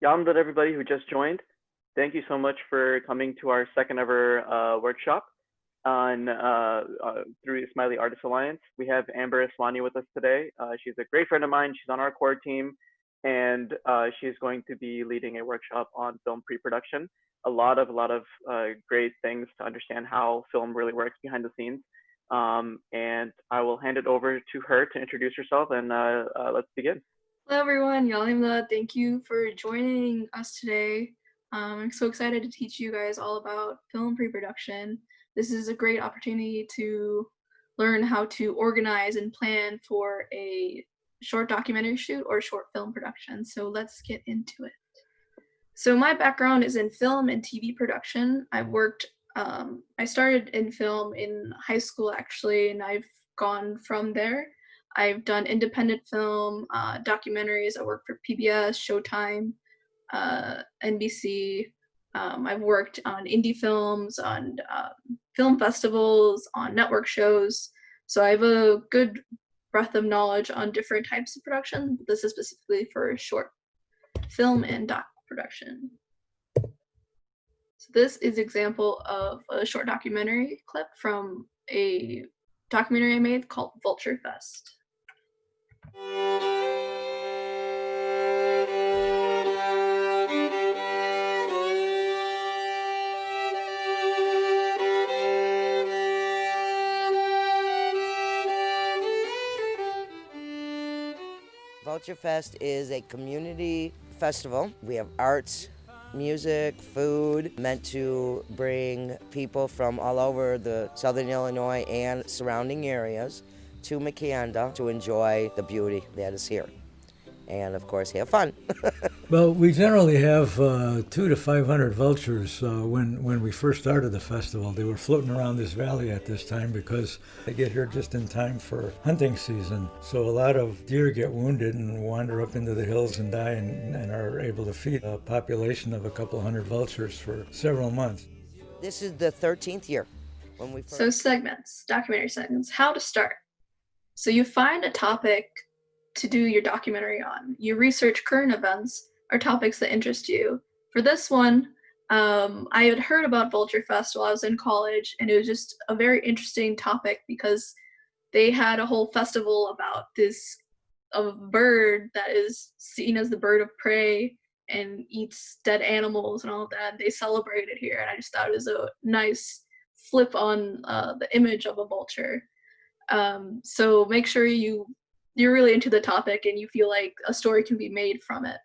Download everybody who just joined. Thank you so much for coming to our second ever workshop on through the Smiley Artist Alliance. We have Amber Eswani with us today. She's a great friend of mine. She's on our core team, and she's going to be leading a workshop on film pre-production. A lot of great things to understand how film really works behind the scenes. And I will hand it over to her to introduce herself, and let's begin. Hello everyone, Yalimla. Thank you for joining us today. I'm so excited to teach you guys all about film pre-production. This is a great opportunity to learn how to organize and plan for a short documentary shoot or short film production. So let's get into it. So my background is in film and TV production. I started in film in high school actually, and I've gone from there. I've done independent film, documentaries. I worked for PBS, Showtime, NBC. I've worked on indie films, on film festivals, on network shows. So I have a good breadth of knowledge on different types of production. This is specifically for short film and doc production. So this is an example of a short documentary clip from a documentary I made called Vulture Fest. Vulture Fest is a community festival. We have arts, music, food, meant to bring people from all over the southern Illinois and surrounding areas to McKanda to enjoy the beauty that is here. And of course, have fun. Well, we generally have 200 to 500 vultures. When we first started the festival, they were floating around this valley at this time because they get here just in time for hunting season. So a lot of deer get wounded and wander up into the hills and die, and are able to feed a population of a couple hundred vultures for several months. This is the 13th year. So segments, documentary segments, how to start. So you find a topic to do your documentary on. You research current events or topics that interest you. For this one, I had heard about Vulture Fest while I was in college, and it was just a very interesting topic because they had a whole festival about a bird that is seen as the bird of prey and eats dead animals and all of that. They celebrated here, and I just thought it was a nice flip on the image of a vulture. So make sure you're really into the topic and you feel like a story can be made from it,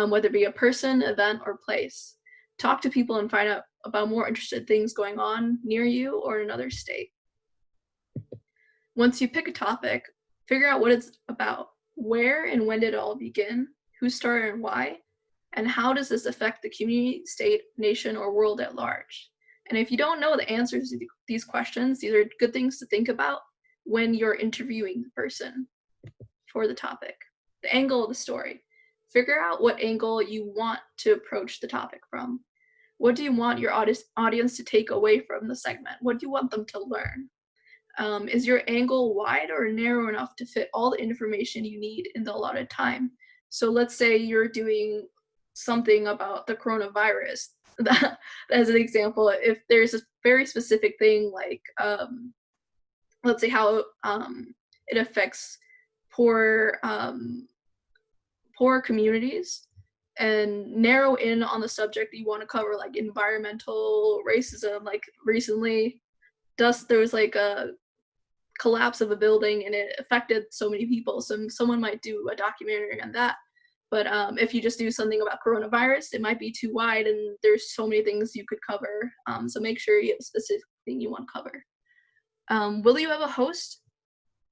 whether it be a person, event, or place. Talk to people and find out about more interesting things going on near you or in another state. Once you pick a topic, figure out what it's about. Where and when did it all begin? Who started and why? And how does this affect the community, state, nation, or world at large? And if you don't know the answers to these questions, these are good things to think about when you're interviewing the person for the topic. The angle of the story. Figure out what angle you want to approach the topic from. What do you want your audience to take away from the segment? What do you want them to learn? Is your angle wide or narrow enough to fit all the information you need in the allotted time? So let's say you're doing something about the coronavirus. As an example, if there's a very specific thing like, let's say how it affects poor communities, and narrow in on the subject you want to cover, like environmental racism. Like recently, there was like a collapse of a building and it affected so many people. So someone might do a documentary on that. But if you just do something about coronavirus, it might be too wide and there's so many things you could cover. So make sure you have a specific thing you want to cover. Will you have a host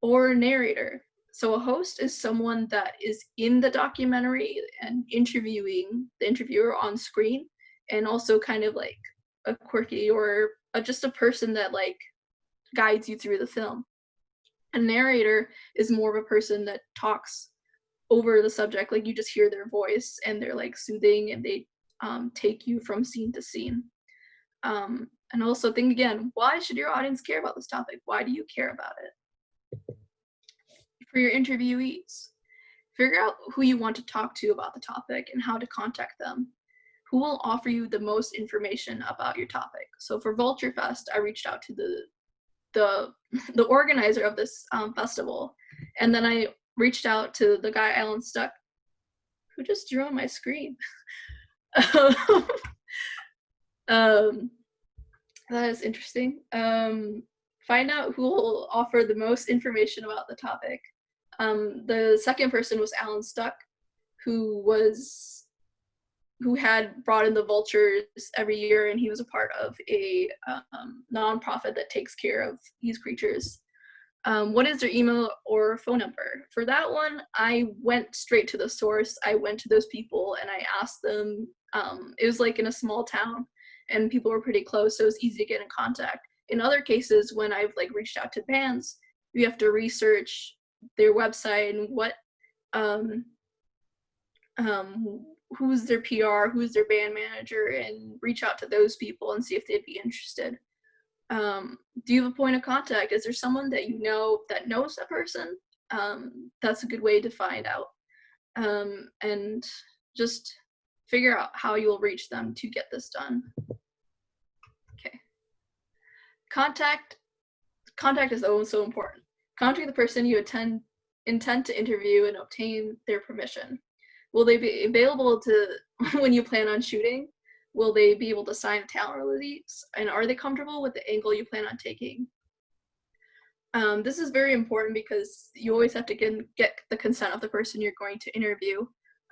or a narrator? So a host is someone that is in the documentary and interviewing the interviewer on screen, and also kind of like a quirky or just a person that like guides you through the film. A narrator is more of a person that talks over the subject, like you just hear their voice and they're like soothing and they take you from scene to scene. And also think again, why should your audience care about this topic? Why do you care about it? For your interviewees, Figure out who you want to talk to about the topic and how to contact them. Who will offer you the most information about your topic? So for Vulture Fest, I reached out to the organizer of this festival, and then I reached out to the guy Alan Stuck, who just drew on my screen. That is interesting. Find out who will offer the most information about the topic. The second person was Alan Stuck, who had brought in the vultures every year, and he was a part of a nonprofit that takes care of these creatures. What is their email or phone number? For that one, I went straight to the source. I went to those people and I asked them. It was like in a small town, and people were pretty close, so it was easy to get in contact. In other cases, when I've like reached out to bands, you have to research their website and what who's their PR, who's their band manager, and reach out to those people and see if they'd be interested. Do you have a point of contact? Is there someone that you know that knows that person? That's a good way to find out. And just figure out how you'll reach them to get this done. Okay. Contact is also important. Contact the person you intend to interview and obtain their permission. Will they be available to when you plan on shooting? Will they be able to sign a talent release? And are they comfortable with the angle you plan on taking? This is very important because you always have to get the consent of the person you're going to interview.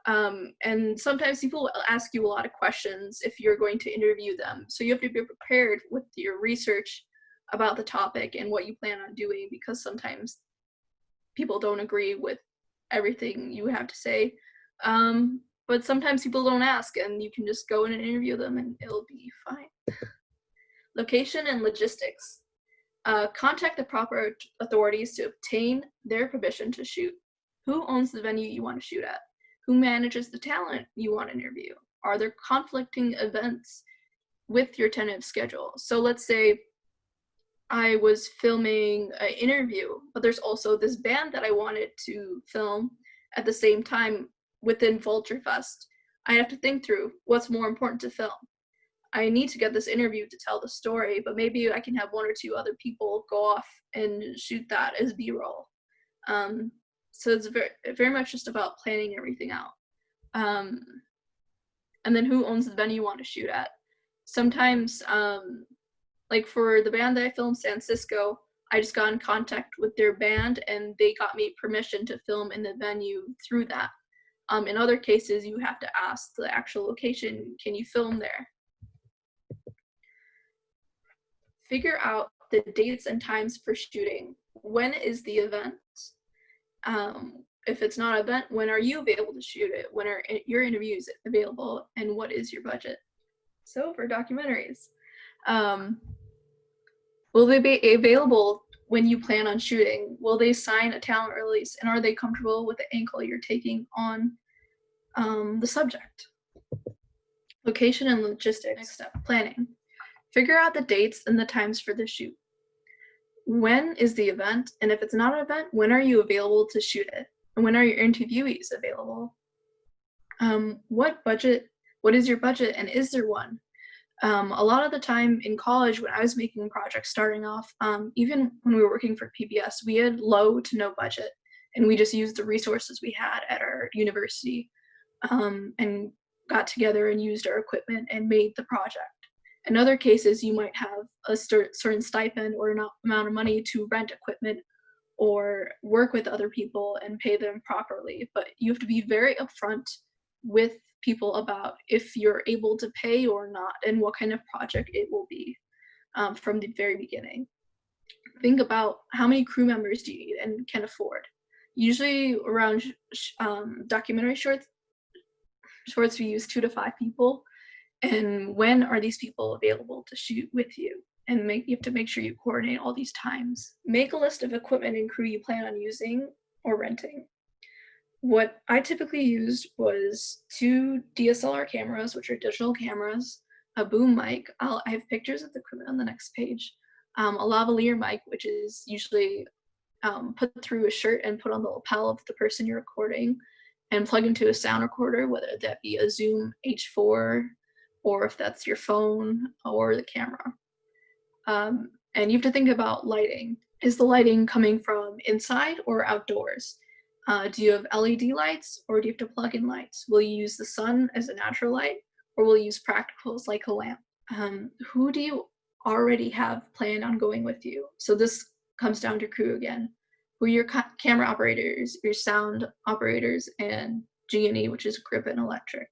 And sometimes people will ask you a lot of questions if you're going to interview them. So you have to be prepared with your research about the topic and what you plan on doing, because sometimes people don't agree with everything you have to say. But sometimes people don't ask, and you can just go in and interview them and it'll be fine. Location and logistics. Contact the proper authorities to obtain their permission to shoot. Who owns the venue you want to shoot at? Who manages the talent you want to interview? Are there conflicting events with your tentative schedule? So let's say I was filming an interview, but there's also this band that I wanted to film at the same time within Vulture Fest. I have to think through what's more important to film. I need to get this interview to tell the story, but maybe I can have one or two other people go off and shoot that as B-roll. So it's very much just about planning everything out. And then who owns the venue you want to shoot at? Sometimes, like for the band that I filmed, San Cisco, I just got in contact with their band and they got me permission to film in the venue through that. In other cases, you have to ask the actual location, can you film there? Figure out the dates and times for shooting. When is the event? If it's not an event, when are you available to shoot it? When are your interviews available? And what is your budget? So for documentaries, will they be available when you plan on shooting? Will they sign a talent release? And are they comfortable with the angle you're taking on the subject? Location and logistics. Next step, planning. Figure out the dates and the times for the shoot. When is the event? And if it's not an event, when are you available to shoot it? And when are your interviewees available? What is your budget, and is there one? A lot of the time in college, when I was making projects starting off, even when we were working for PBS, we had low to no budget, and we just used the resources we had at our university, and got together and used our equipment and made the project. In other cases, you might have a certain stipend or an amount of money to rent equipment or work with other people and pay them properly. But you have to be very upfront with people about if you're able to pay or not and what kind of project it will be from the very beginning. Think about how many crew members do you need and can afford. Usually around documentary shorts, we use 2 to 5 people. And when are these people available to shoot with you? And you have to make sure you coordinate all these times. Make a list of equipment and crew you plan on using or renting. What I typically used was 2 DSLR cameras, which are digital cameras, a boom mic. I have pictures of the equipment on the next page. A lavalier mic, which is usually put through a shirt and put on the lapel of the person you're recording. and plug into a sound recorder, whether that be a Zoom H4 or if that's your phone or the camera. And you have to think about lighting. Is the lighting coming from inside or outdoors? Do you have LED lights or do you have to plug in lights? Will you use the sun as a natural light or will you use practicals like a lamp? Who do you already have planned on going with you? So this comes down to crew again. Who are your camera operators, your sound operators, and G&E, which is grip and electric?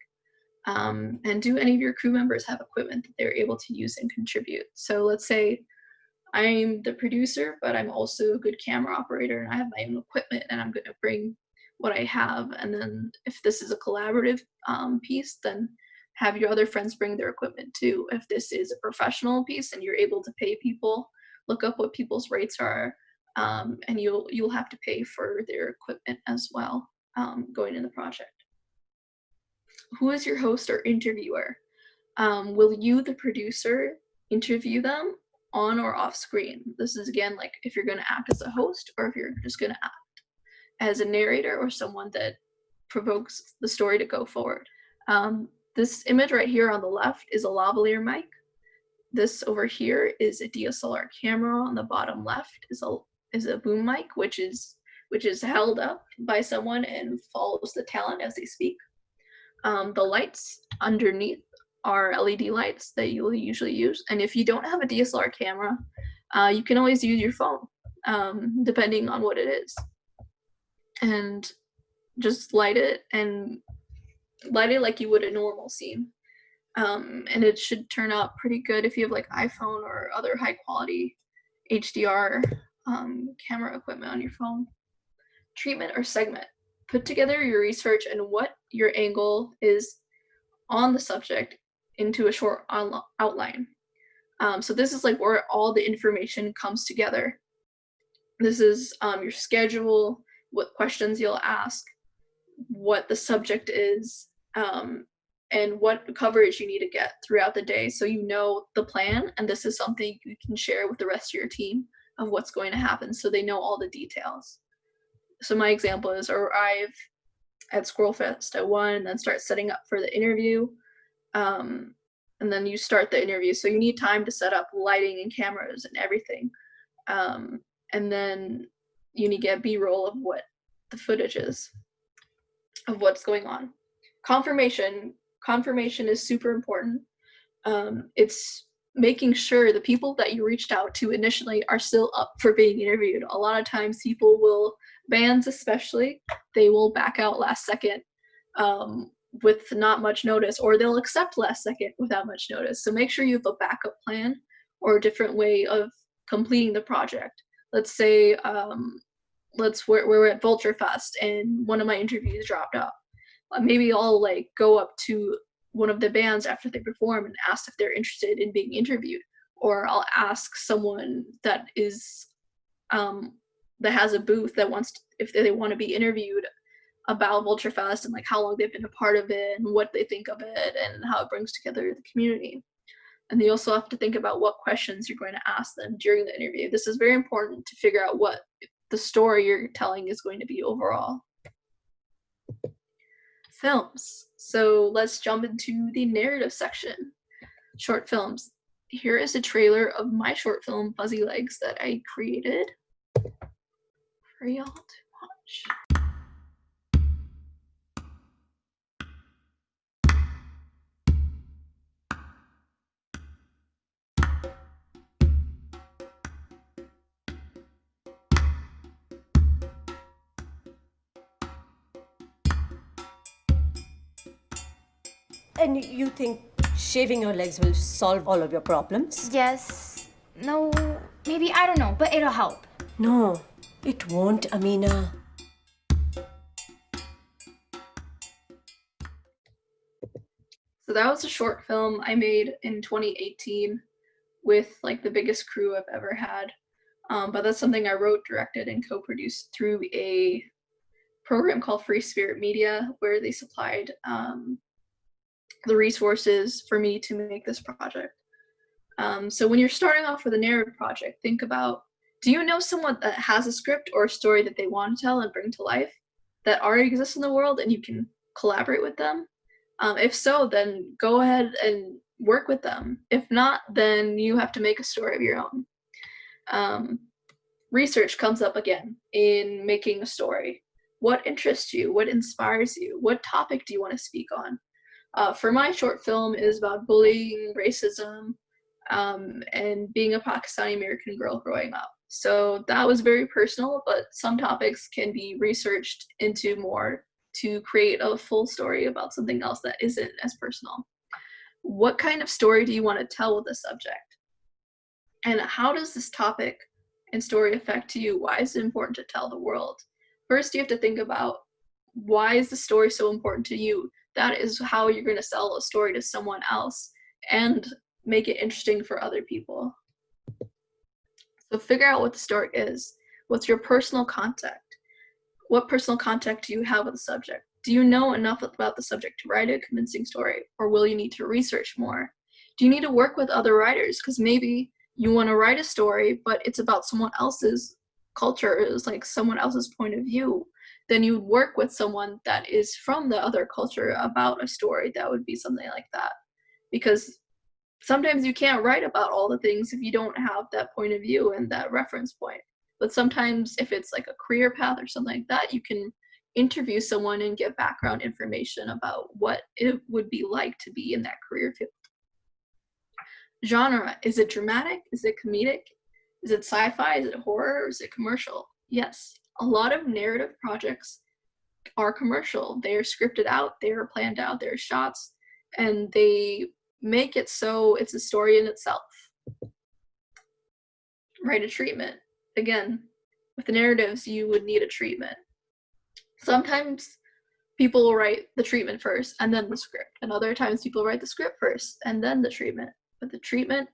And do any of your crew members have equipment that they're able to use and contribute? So let's say I'm the producer, but I'm also a good camera operator and I have my own equipment and I'm going to bring what I have. And then if this is a collaborative piece, then have your other friends bring their equipment too. If this is a professional piece and you're able to pay people, look up what people's rates are, and you'll have to pay for their equipment as well going in the project. Who is your host or interviewer? Will you, the producer, interview them on or off screen? This is again like if you're going to act as a host or if you're just going to act as a narrator or someone that provokes the story to go forward. This image right here on the left is a lavalier mic. This over here is a DSLR camera. On the bottom left is a boom mic, which is held up by someone and follows the talent as they speak. The lights underneath are LED lights that you'll usually use. And if you don't have a DSLR camera, you can always use your phone, depending on what it is. And just light it like you would a normal scene. And it should turn out pretty good if you have like iPhone or other high quality HDR camera equipment on your phone. Treatment or segment. Put together your research and what your angle is on the subject into a short outline. So this is like where all the information comes together. This is your schedule, what questions you'll ask, what the subject is, and what coverage you need to get throughout the day so you know the plan, and this is something you can share with the rest of your team of what's going to happen so they know all the details. So my example is arrive at Squirrel Fest at 1 and then start setting up for the interview. And then you start the interview. So you need time to set up lighting and cameras and everything. And then you need to get B-roll of what the footage is of what's going on. Confirmation is super important. It's making sure the people that you reached out to initially are still up for being interviewed. A lot of times bands especially, they will back out last second with not much notice, or they'll accept last second without much notice. So make sure you have a backup plan or a different way of completing the project. Let's say we're at Vulture Fest and one of my interviews dropped off. Maybe I'll like go up to one of the bands after they perform and ask if they're interested in being interviewed, or I'll ask someone that is that has a booth that if they want to be interviewed about Vulture Fest and like how long they've been a part of it and what they think of it and how it brings together the community. And you also have to think about what questions you're going to ask them during the interview. This is very important to figure out what the story you're telling is going to be overall. Films. So let's jump into the narrative section. Short films. Here is a trailer of my short film, Fuzzy Legs, that I created for y'all to watch. And you think shaving your legs will solve all of your problems? Yes. No. Maybe. I don't know. But it'll help. No, it won't, Amina. So that was a short film I made in 2018 with like the biggest crew I've ever had. But that's something I wrote, directed, and co-produced through a program called Free Spirit Media, where they supplied the resources for me to make this project. So when you're starting off with a narrative project, think about, do you know someone that has a script or a story that they want to tell and bring to life? that already exist in the world and you can collaborate with them? If so, then go ahead and work with them. If not, then you have to make a story of your own. Research comes up again in making a story. What interests you? What inspires you? What topic do you want to speak on? For my short film is about bullying, racism, and being a Pakistani American girl growing up. So that was very personal, but some topics can be researched into more to create a full story about something else that isn't as personal. What kind of story do you want to tell with this subject? And how does this topic and story affect you? Why is it important to tell the world? First, you have to think about, why is the story so important to you? That is how you're going to sell a story to someone else and make it interesting for other people. So figure out what the story is. What's your personal contact? What personal contact do you have with the subject? Do you know enough about the subject to write a convincing story, or will you need to research more? Do you need to work with other writers? Because maybe you want to write a story, but it's about someone else's culture, it's like someone else's point of view. Then you would work with someone that is from the other culture about a story that would be something like that. Because sometimes you can't write about all the things if you don't have that point of view and that reference point. But sometimes if it's like a career path or something like that, you can interview someone and get background information about what it would be like to be in that career field. Genre, is it dramatic? Is it comedic? Is it sci-fi? Is it horror? Or is it commercial? Yes, a lot of narrative projects are commercial. They are scripted out, they are planned out, there are shots, and they make it so it's a story in itself. Write a treatment. Again, with the narratives, you would need a treatment. Sometimes people will write the treatment first and then the script, and other times people write the script first and then the treatment. But the treatment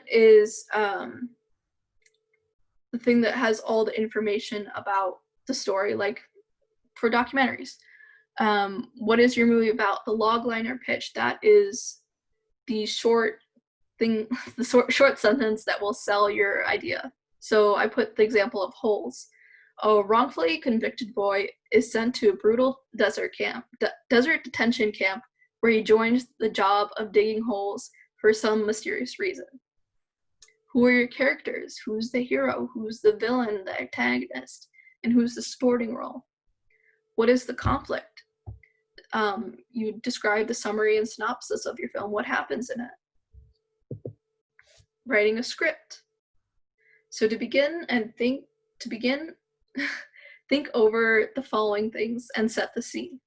is the thing that has all the information about the story, like for documentaries. What is your movie about? The logline or pitch, that is the short thing, the short sentence that will sell your idea. So I put the example of Holes. A wrongfully convicted boy is sent to a brutal desert detention camp, where he joins the job of digging holes for some mysterious reason. Who are your characters? Who's the hero? Who's the villain, the antagonist? And who's the supporting role? What is the conflict? You describe the summary and synopsis of your film. What happens in it? Writing a script. So to begin, think over the following things and set the scene.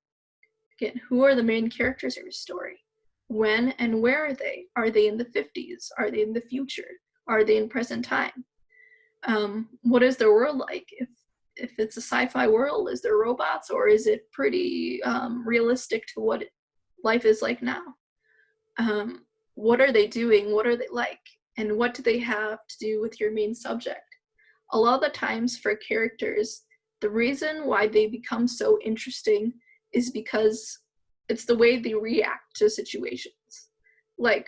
Again, who are the main characters of your story? When and where are they? Are they in the 50s? Are they in the future? Are they in present time? What is their world like? If it's a sci-fi world, is there robots, or is it pretty realistic to what life is like now? What are they doing? What are they like? And what do they have to do with your main subject? A lot of the times for characters, the reason why they become so interesting is because it's the way they react to situations. Like,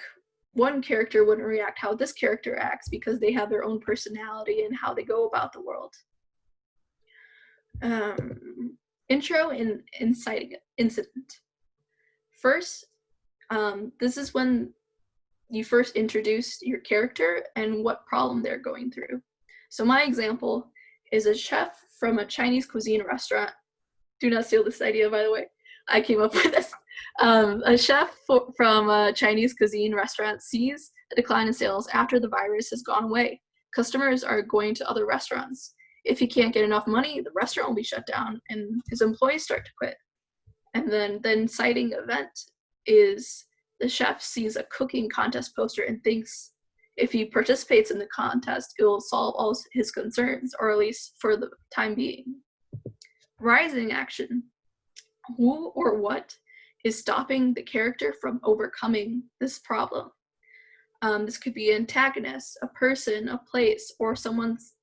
one character wouldn't react how this character acts because they have their own personality and how they go about the world. Intro and inciting incident. First, this is when you first introduce your character and what problem they're going through. So my example is a chef from a Chinese cuisine restaurant. Do not steal this idea, by the way. I came up with this. A chef from a Chinese cuisine restaurant sees a decline in sales after the virus has gone away. Customers are going to other restaurants. If he can't get enough money, the restaurant will be shut down and his employees start to quit. And then the inciting event is the chef sees a cooking contest poster and thinks if he participates in the contest, it will solve all his concerns, or at least for the time being. Rising action. Who or what is stopping the character from overcoming this problem? This could be an antagonist, a person, a place, or someone's,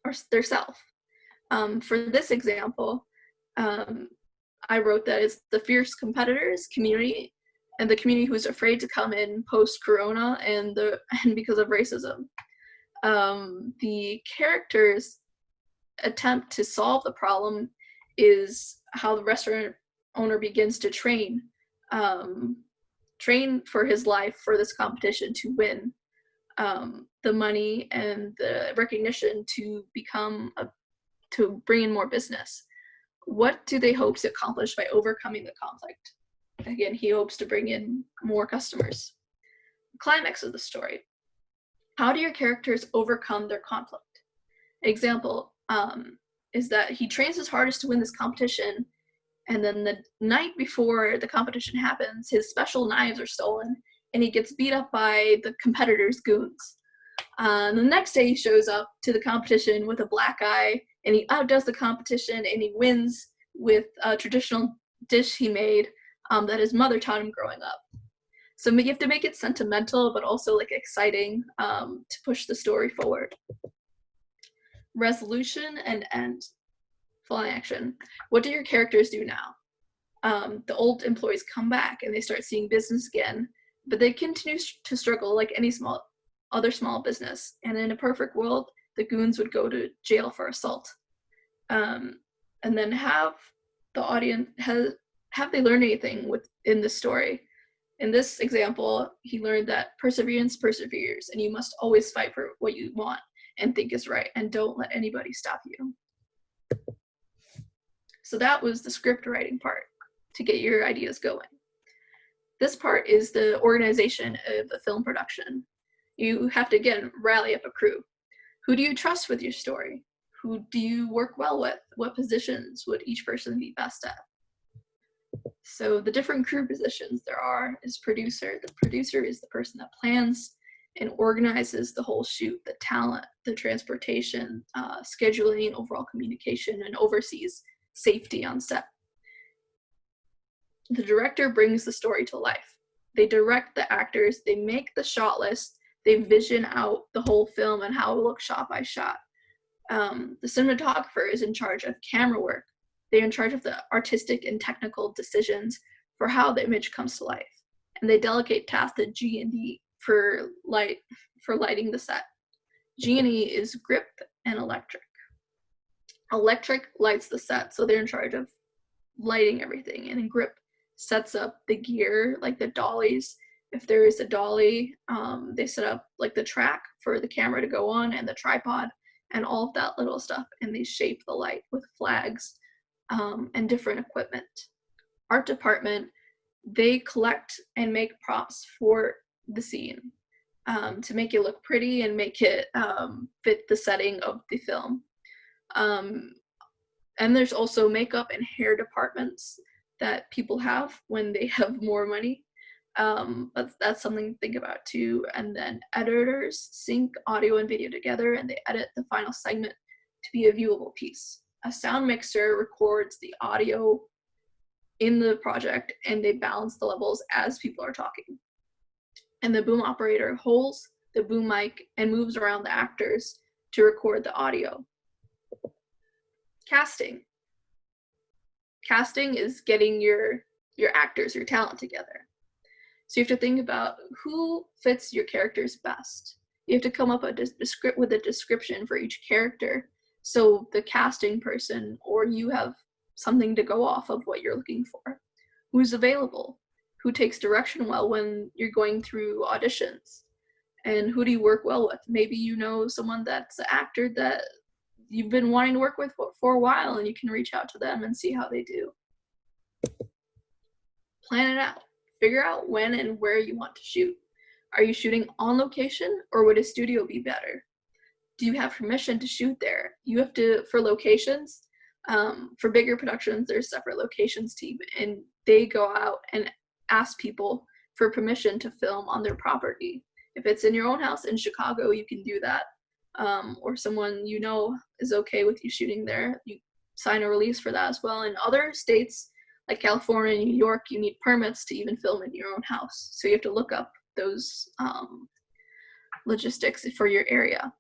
or their self. For this example, I wrote that it's the fierce competitors community, and the community who's afraid to come in post-corona and because of racism. The characters attempt to solve the problem is how the restaurant owner begins to train for his life for this competition to win the money and the recognition to bring in more business. What do they hope to accomplish by overcoming the conflict? Again, he hopes to bring in more customers. Climax of the story. How do your characters overcome their conflict? Example is that he trains his hardest to win this competition, and then the night before the competition happens, his special knives are stolen, and he gets beat up by the competitors' goons. The next day, he shows up to the competition with a black eye, and he outdoes the competition, and he wins with a traditional dish he made that his mother taught him growing up. So you have to make it sentimental, but also like exciting to push the story forward. Resolution and end. Full action. What do your characters do now? The old employees come back and they start seeing business again, but they continue to struggle like any other small business. And in a perfect world, the goons would go to jail for assault. And then have the audience have they learned anything in this story? In this example, he learned that perseverance perseveres, and you must always fight for what you want and think is right, and don't let anybody stop you. So that was the script writing part to get your ideas going. This part is the organization of a film production. You have to, again, rally up a crew. Who do you trust with your story? Who do you work well with? What positions would each person be best at? So the different crew positions there are is producer. The producer is the person that plans and organizes the whole shoot, the talent, the transportation, scheduling, overall communication, and oversees safety on set. The director brings the story to life. They direct the actors, they make the shot list, they vision out the whole film and how it looks shot by shot. The cinematographer is in charge of camera work. They're in charge of the artistic and technical decisions for how the image comes to life. And they delegate tasks to G&E for lighting the set. G&E is grip and electric. Electric lights the set, so they're in charge of lighting everything. And then grip sets up the gear, like the dollies. If there is a dolly, they set up like the track for the camera to go on and the tripod and all of that little stuff. And they shape the light with flags and different equipment. Art department, they collect and make props for the scene to make it look pretty and make it fit the setting of the film. And there's also makeup and hair departments that people have when they have more money. That's something to think about too. And then editors sync audio and video together, and they edit the final segment to be a viewable piece. A sound mixer records the audio in the project, and they balance the levels as people are talking. And the boom operator holds the boom mic and moves around the actors to record the audio. Casting. Casting is getting your actors, your talent together. So you have to think about who fits your characters best. You have to come up with a description for each character, so the casting person or you have something to go off of what you're looking for. Who's available? Who takes direction well when you're going through auditions? And who do you work well with? Maybe you know someone that's an actor that you've been wanting to work with for a while, and you can reach out to them and see how they do. Plan it out. Figure out when and where you want to shoot. Are you shooting on location, or would a studio be better? Do you have permission to shoot there? You have to, for locations, for bigger productions, there's separate locations team, and they go out and ask people for permission to film on their property. If it's in your own house in Chicago, you can do that. Or someone you know is okay with you shooting there, you sign a release for that as well. In other states, like California and New York, you need permits to even film in your own house. So you have to look up those logistics for your area.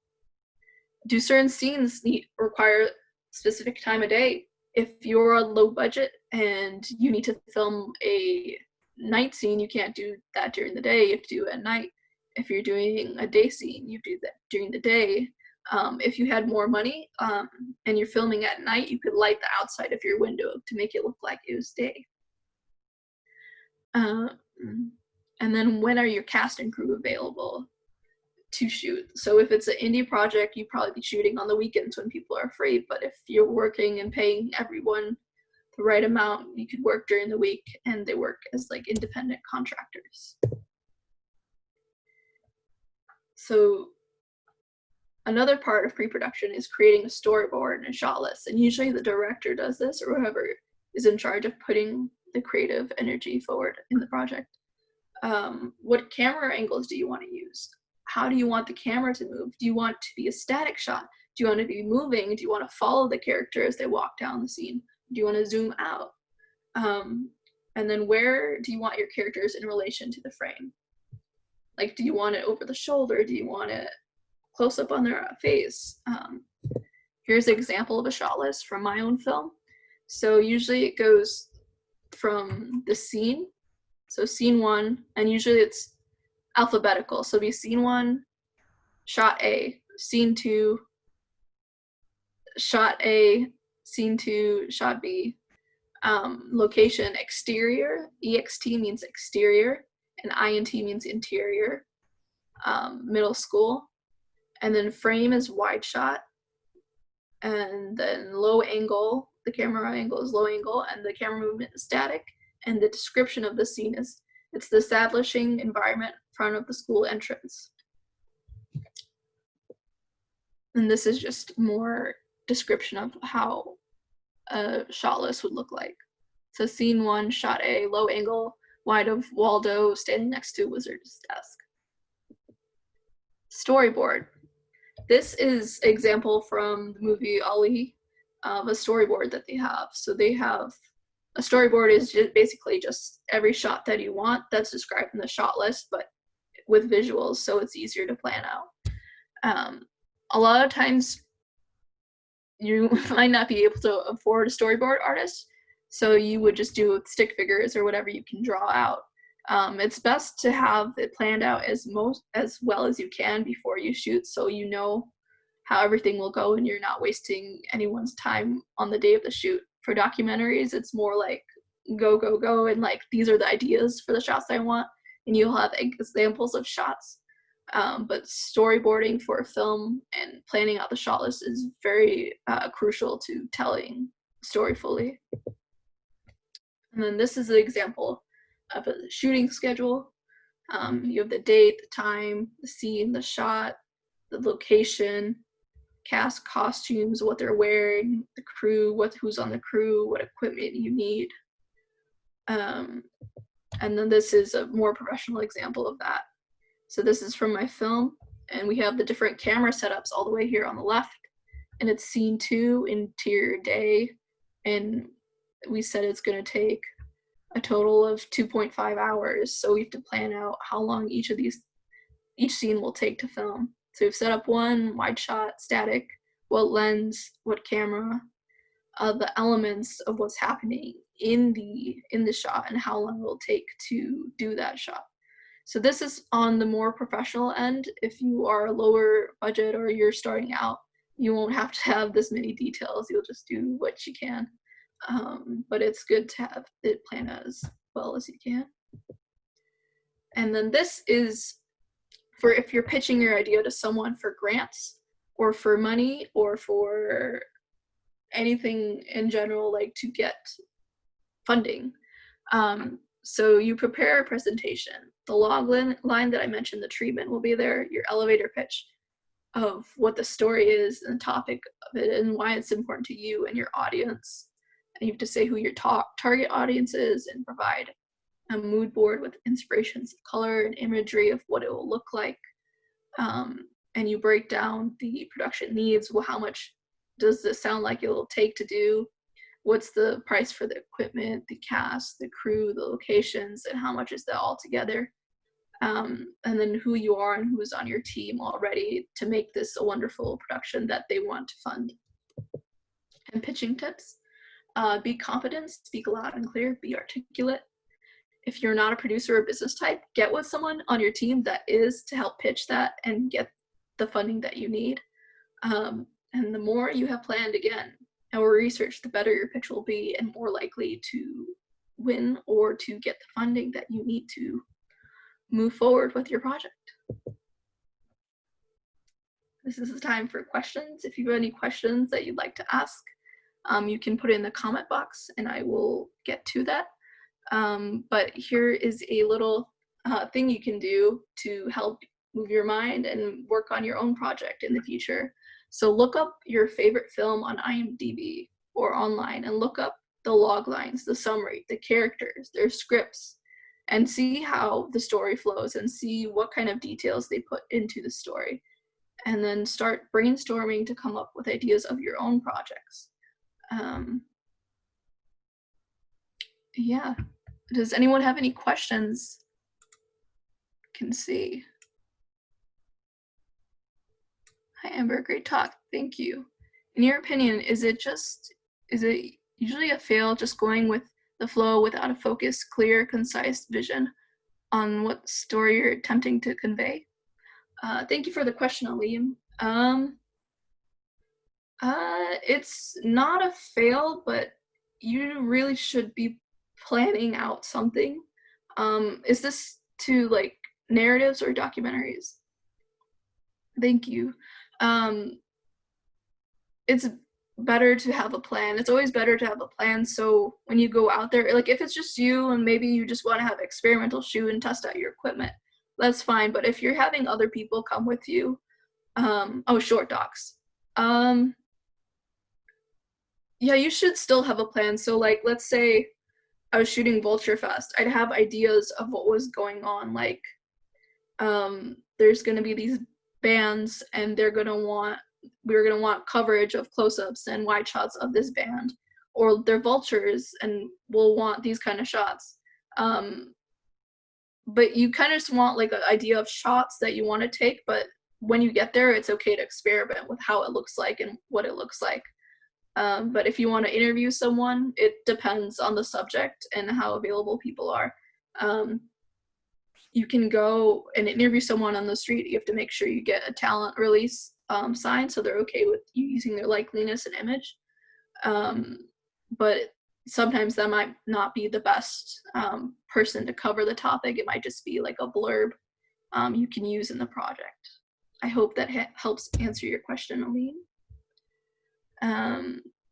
Do certain scenes require specific time of day? If you're on low budget and you need to film a night scene, you can't do that during the day, you have to do it at night. If you're doing a day scene, you do that during the day. If you had more money and you're filming at night, you could light the outside of your window to make it look like it was day. And then when are your cast and crew available to shoot? So if it's an indie project, you'd probably be shooting on the weekends when people are free. But if you're working and paying everyone the right amount, you could work during the week, and they work as like independent contractors. So another part of pre-production is creating a storyboard and a shot list. And usually the director does this, or whoever is in charge of putting the creative energy forward in the project. What camera angles do you want to use? How do you want the camera to move? Do you want it to be a static shot? Do you want to be moving? Do you want to follow the character as they walk down the scene? Do you want to zoom out? And then where do you want your characters in relation to the frame? Like, do you want it over the shoulder? Do you want it close up on their face? Here's an example of a shot list from my own film. So usually it goes from the scene. So scene 1, and usually it's alphabetical. So it'll be scene 1, shot A, scene 2, shot A, scene 2, shot B. Location, exterior. EXT means exterior, and INT means interior. Middle school. And then frame is wide shot. And then low angle, the camera angle is low angle, and the camera movement is static. And the description of the scene is, it's the establishing environment in front of the school entrance. And this is just more description of how a shot list would look like. So scene 1, shot A, low angle, wide of Waldo standing next to Wizard's desk. Storyboard. This is an example from the movie Ali of a storyboard that they have. So they have, a storyboard is basically just every shot that you want that's described in the shot list, but with visuals, so it's easier to plan out. A lot of times you might not be able to afford a storyboard artist, so you would just do stick figures or whatever you can draw out. It's best to have it planned out as well as you can before you shoot, so you know how everything will go and you're not wasting anyone's time on the day of the shoot. For documentaries, it's more like go, go, go, and like these are the ideas for the shots I want, and you'll have examples of shots. But storyboarding for a film and planning out the shot list is very crucial to telling the story fully. And then this is an example of a shooting schedule. You have the date, the time, the scene, the shot, the location, cast, costumes, what they're wearing, the crew, who's on the crew, what equipment you need. And then this is a more professional example of that. So this is from my film, and we have the different camera setups all the way here on the left, and it's scene 2, interior day, and we said it's going to take a total of 2.5 hours, so we have to plan out how long each scene will take to film. So we've set up 1, wide shot, static, what lens, what camera, the elements of what's happening in the shot and how long it will take to do that shot. So this is on the more professional end. If you are lower budget or you're starting out, you won't have to have this many details. You'll just do what you can. But it's good to have it planned as well as you can. And then this is for if you're pitching your idea to someone for grants or for money or for anything in general, like to get funding. So you prepare a presentation. The log line that I mentioned, the treatment, will be there, your elevator pitch of what the story is and the topic of it and why it's important to you and your audience. And you have to say who your target audience is and provide a mood board with inspirations of color and imagery of what it will look like. And you break down the production needs. Well, how much does this sound like it will take to do? What's the price for the equipment, the cast, the crew, the locations, and how much is that all together? And then who you are and who's on your team already to make this a wonderful production that they want to fund. And pitching tips. Be confident, speak loud and clear, be articulate. If you're not a producer or business type, get with someone on your team that is to help pitch that and get the funding that you need. And the more you have planned again or research, the better your pitch will be and more likely to win or to get the funding that you need to move forward with your project. This is the time for questions. If you have any questions that you'd like to ask, you can put it in the comment box and I will get to that. But here is a little thing you can do to help move your mind and work on your own project in the future. So look up your favorite film on IMDb or online and look up the log lines, the summary, the characters, their scripts, and see how the story flows and see what kind of details they put into the story. And then start brainstorming to come up with ideas of your own projects. Yeah. Does anyone have any questions? Can see. Hi, Amber. Great talk. Thank you. In your opinion, is it usually a fail just going with the flow without a focus, clear, concise vision on what story you're attempting to convey? Thank you for the question, Aleem. It's not a fail, but you really should be planning out something. Is this to like narratives or documentaries? Thank you. It's better to have a plan. It's always better to have a plan. So when you go out there, like if it's just you and maybe you just want to have an experimental shoot and test out your equipment, that's fine. But if you're having other people come with you, short docs. Yeah, you should still have a plan. So like, let's say I was shooting Vulture Fest, I'd have ideas of what was going on. Like, there's gonna be these bands and we're gonna want coverage of close-ups and wide shots of this band, or they're vultures and we'll want these kind of shots. But you kind of just want like an idea of shots that you want to take, but when you get there, it's okay to experiment with how it looks like and what it looks like. But if you want to interview someone, it depends on the subject and how available people are. You can go and interview someone on the street. You have to make sure you get a talent release sign so they're okay with you using their likeliness and image. But sometimes that might not be the best person to cover the topic. It might just be like a blurb you can use in the project. I hope that helps answer your question, Aline.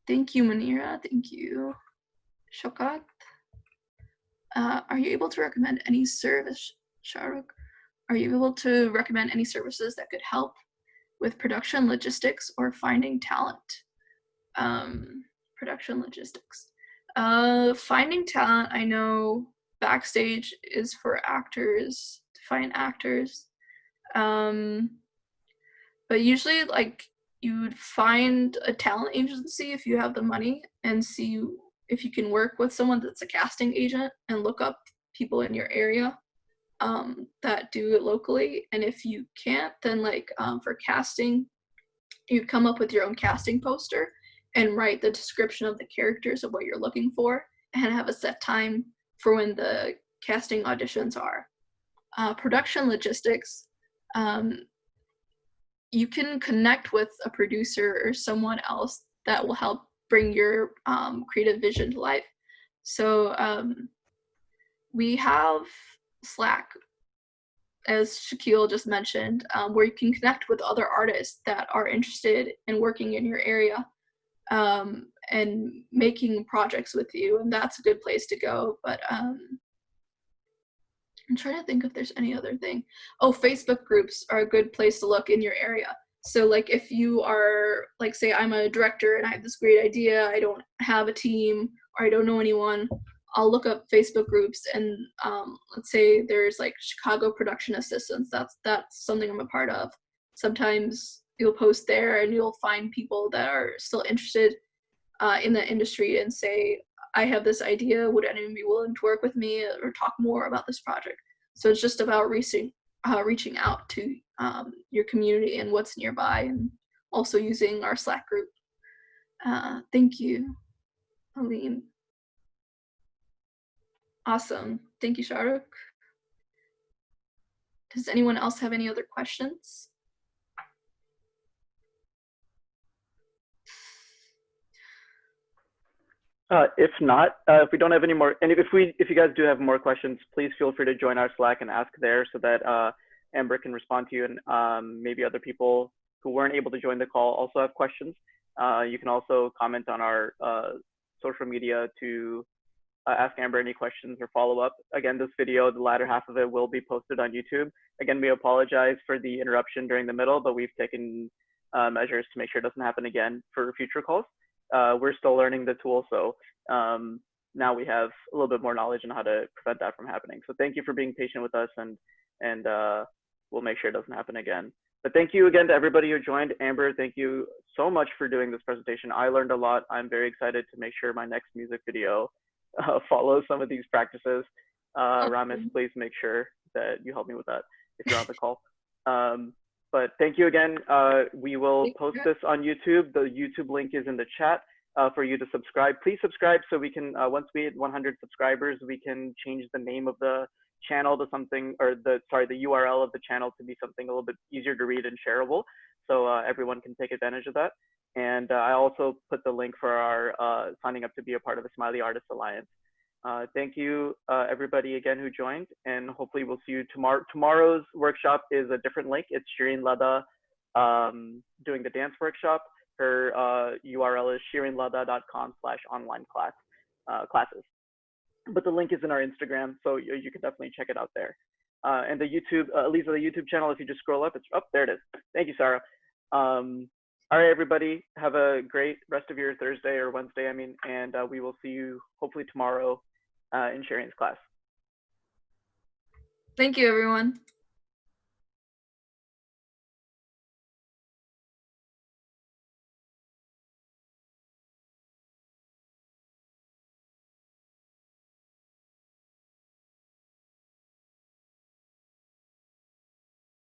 Thank you, Manira. Thank you, Shokat. Are you able to recommend any service, Shahrukh? Are you able to recommend any services that could help with production logistics or finding talent? Production logistics. Finding talent, I know Backstage is for actors, to find actors. But usually, like, you would find a talent agency if you have the money and see if you can work with someone that's a casting agent and look up people in your area that do it locally. And if you can't, then like for casting, you come up with your own casting poster and write the description of the characters of what you're looking for and have a set time for when the casting auditions are. Production logistics, you can connect with a producer or someone else that will help bring your creative vision to life. So we have Slack, as Shaquille just mentioned, where you can connect with other artists that are interested in working in your area and making projects with you, and that's a good place to go. But I'm trying to think if there's any other thing. Oh, Facebook groups are a good place to look in your area. So like if you are, like say I'm a director and I have this great idea, I don't have a team or I don't know anyone, I'll look up Facebook groups and let's say there's like Chicago production assistants, that's something I'm a part of. Sometimes you'll post there and you'll find people that are still interested in the industry and say, I have this idea, would anyone be willing to work with me or talk more about this project? So it's just about reaching out to your community and what's nearby, and also using our Slack group. Thank you, Aline. Awesome. Thank you, Shahrukh. Does anyone else have any other questions? If not, if we don't have any more, and if you guys do have more questions, please feel free to join our Slack and ask there so that Amber can respond to you, and maybe other people who weren't able to join the call also have questions. You can also comment on our social media to ask Amber any questions or follow up. Again, this video, the latter half of it will be posted on YouTube. Again, we apologize for the interruption during the middle, but we've taken measures to make sure it doesn't happen again for future calls. We're still learning the tool, so now we have a little bit more knowledge on how to prevent that from happening. So thank you for being patient with us, and we'll make sure it doesn't happen again. But thank you again to everybody who joined. Amber, thank you so much for doing this presentation. I learned a lot. I'm very excited to make sure my next music video follows some of these practices. Ramesh, please make sure that you help me with that if you're on the call. But thank you again. We will post this on YouTube. The YouTube link is in the chat for you to subscribe. Please subscribe so we can, once we hit 100 subscribers, we can change the name of the channel to something, or the URL of the channel to be something a little bit easier to read and shareable, so everyone can take advantage of that. And I also put the link for our signing up to be a part of the Smiley Artists Alliance. Thank you, everybody again who joined, and hopefully we'll see you tomorrow. Tomorrow's workshop is a different link. It's Shirin Lada doing the dance workshop. Her URL is shirinlada.com/online classes. But the link is in our Instagram, so you can definitely check it out there. And the YouTube, Lisa, the YouTube channel, if you just scroll up, it's up, there it is. Thank you, Sarah. All right, everybody, have a great rest of your Thursday or Wednesday, I mean, and we will see you hopefully tomorrow in Shirin's class. Thank you, everyone.